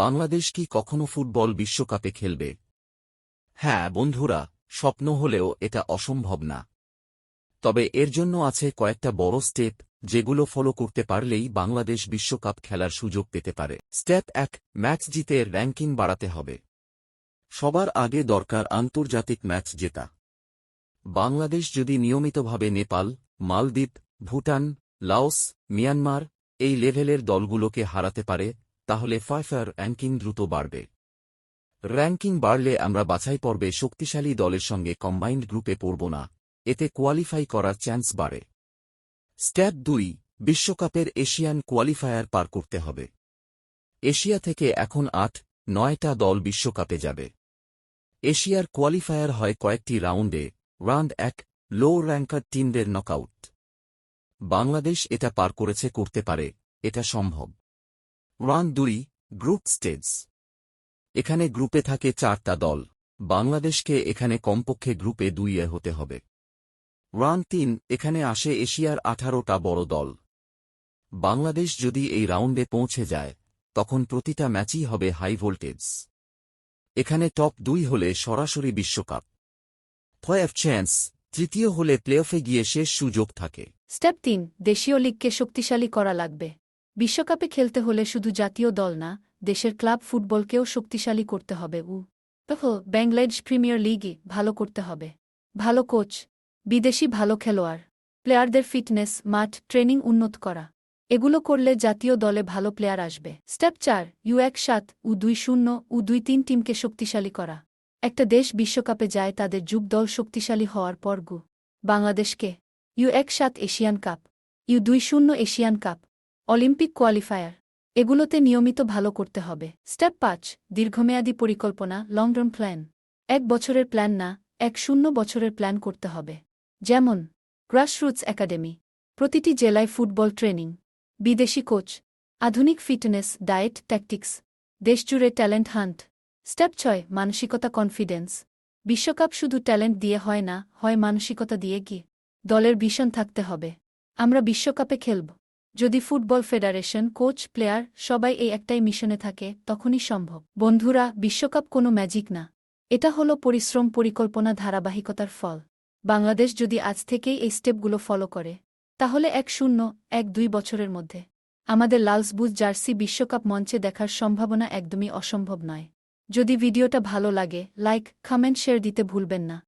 বাংলাদেশ কি কখনো ফুটবল বিশ্বকাপে খেলবে? হ্যাঁ বন্ধুরা, স্বপ্ন হলেও এটা অসম্ভব না। তবে এর জন্য আছে কয়েকটা বড় স্টেপ, যেগুলো ফলো করতে পারলেই বাংলাদেশ বিশ্বকাপ খেলার সুযোগ পেতে পারে। স্টেপ 1, ম্যাচ জিতে র্যাঙ্কিং বাড়াতে হবে। সবার আগে দরকার আন্তর্জাতিক ম্যাচ জেতা। বাংলাদেশ যদি নিয়মিতভাবে নেপাল, মালদ্বীপ, ভুটান, লাওস, মিয়ানমার এই লেভেলের দলগুলোকে হারাতে পারে, তাহলে ফিফার র্যাঙ্কিং দ্রুত বাড়বে। র্যাঙ্কিং বাড়লে আমরা বাছাই পর্বে শক্তিশালী দলের সঙ্গে কম্বাইন্ড গ্রুপে পড়ব না, এতে কোয়ালিফাই করার চান্স বাড়ে। স্টেপ 2, বিশ্বকাপের এশিয়ান কোয়ালিফায়ার পার করতে হবে। এশিয়া থেকে এখন 8-9টা দল বিশ্বকাপে যাবে। এশিয়ার কোয়ালিফায়ার হয় কয়েকটি রাউন্ডে, রাউন্ড 1, লো র্যাঙ্কার টিমদের নকআউট। বাংলাদেশ এটা পার করতে পারে, এটা সম্ভব। Round 2, group stage. এখানে গ্রুপে থাকে 4টা দল, বাংলাদেশকে এখানে কমপক্ষে গ্রুপে 2 হতে হবে। রাউন্ড 3, এখানে আসে এশিয়ার 18টা বড় দল। বাংলাদেশ যদি এই রাউন্ডে পৌঁছে যায়, তখন প্রতিটা ম্যাচই হবে হাই ভোল্টেজ। এখানে টপ 2 হলে সরাসরি বিশ্বকাপ। প্লে-অফ চান্স, তৃতীয় হলে প্লে-অফে গিয়ে শেষ সুযোগ থাকে। স্টেপ 3, দেশীয় লিগকে শক্তিশালী করা লাগবে। বিশ্বকাপে খেলতে হলে শুধু জাতীয় দল না, দেশের ক্লাব ফুটবলকেও শক্তিশালী করতে হবে। বাংলাদেশ প্রিমিয়ার লিগে ভালো করতে হবে। ভালো কোচ, বিদেশি ভালো খেলোয়াড়, প্লেয়ারদের ফিটনেস, মাঠ, ট্রেনিং উন্নত করা। এগুলো করলে জাতীয় দলে ভালো প্লেয়ার আসবে। স্টেপ 4, U17, U20, U23 টিমকে শক্তিশালী করা। একটা দেশ বিশ্বকাপে যায় তাদের যুব দল শক্তিশালী হওয়ার পর বাংলাদেশকে U17 Asian cup, U20 Asian cup, Olympic qualifier এগুলোতে নিয়মিত ভালো করতে হবে। স্টেপ 5, দীর্ঘমেয়াদী পরিকল্পনা, লং টার্ম প্ল্যান। 1 বছরের প্ল্যান না, 1 বছরের প্ল্যান করতে হবে। যেমন গ্রাসরুটস একাডেমি, প্রতিটি জেলায় ফুটবল ট্রেনিং, বিদেশি কোচ, আধুনিক ফিটনেস, ডায়েট, ট্যাকটিক্স, দেশজুড়ে ট্যালেন্ট হান্ট। স্টেপ 6, মানসিকতা, কনফিডেন্স। বিশ্বকাপ শুধু ট্যালেন্ট দিয়ে হয় না, হয় মানসিকতা দিয়ে গিয়ে। দলের ভিশন থাকতে হবে, আমরা বিশ্বকাপে খেলব। যদি ফুটবল ফেডারেশন, কোচ, প্লেয়ার সবাই এই একটাই মিশনে থাকে, তখনই সম্ভব। বন্ধুরা, বিশ্বকাপ কোনো ম্যাজিক না, এটা হলো পরিশ্রম, পরিকল্পনা, ধারাবাহিকতার ফল। বাংলাদেশ যদি আজ থেকেই এই স্টেপগুলো ফলো করে, তাহলে 1-2 বছরের মধ্যে আমাদের লাল সবুজ জার্সি বিশ্বকাপ মঞ্চে দেখার সম্ভাবনা একদমই অসম্ভব নয়। যদি ভিডিওটা ভালো লাগে, লাইক, কমেন্ট, শেয়ার দিতে ভুলবেন না।